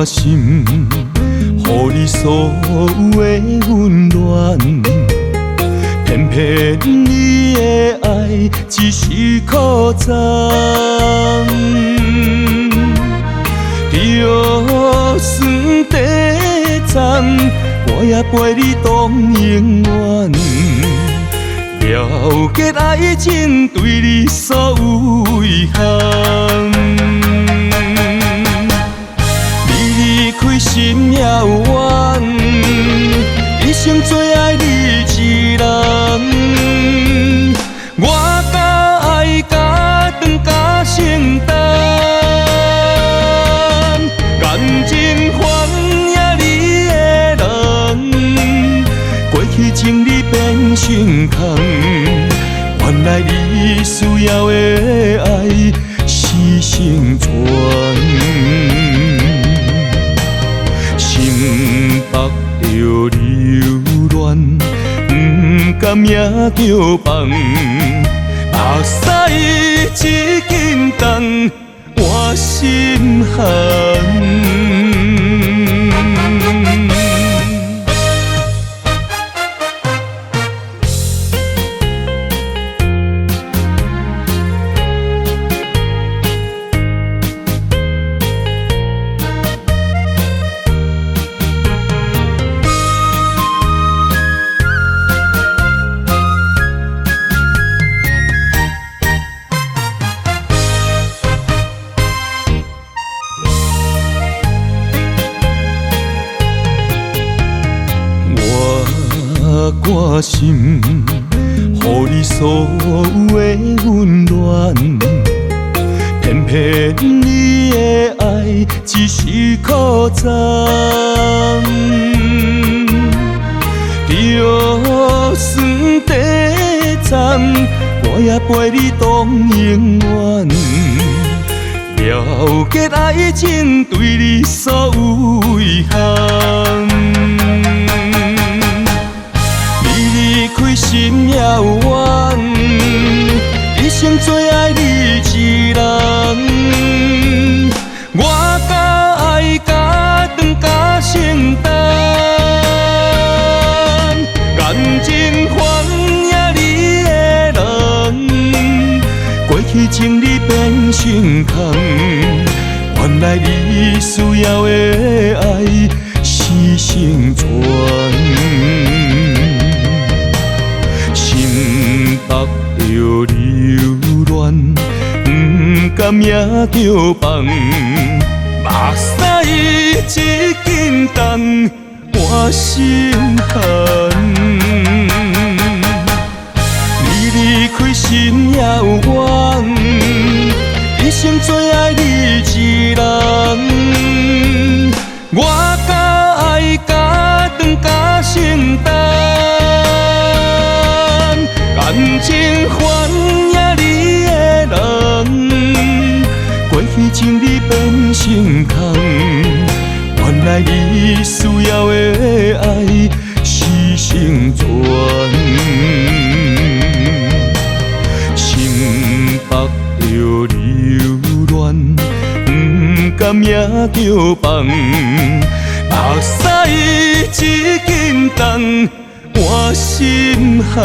关心，予你所有的温暖，偏偏你的爱只是苦惨。就算地惨，我也陪你当永远。了结爱情对你所有遗憾，你离开心也有缘，一生最爱你一人。我甲爱甲长甲承担，感情还也你的人，过去情你变心空。原来你需要的爱是成全，心腹着留恋，不甘命叫放，目屎一斤重，换心寒。关心，予你所有的温暖，偏偏你的爱只是苦惨。就算地惨，我也陪你当永远。了结爱情对你所有遗憾。心也有缘，一生最爱你一人。我甲爱甲长甲承担，感情还也你的人，过去情你变心空。原来你需要的爱是成全。腹着留恋，不甘命叫放，目屎一斤重，换心寒。你离开心也有缘，一生最爱你一人。我甲爱甲长甲承担，感情还也你的人，过去情你变心空。原来你需要的爱是成全，心腹着留恋，不甘命叫放，目屎一斤重，换心寒。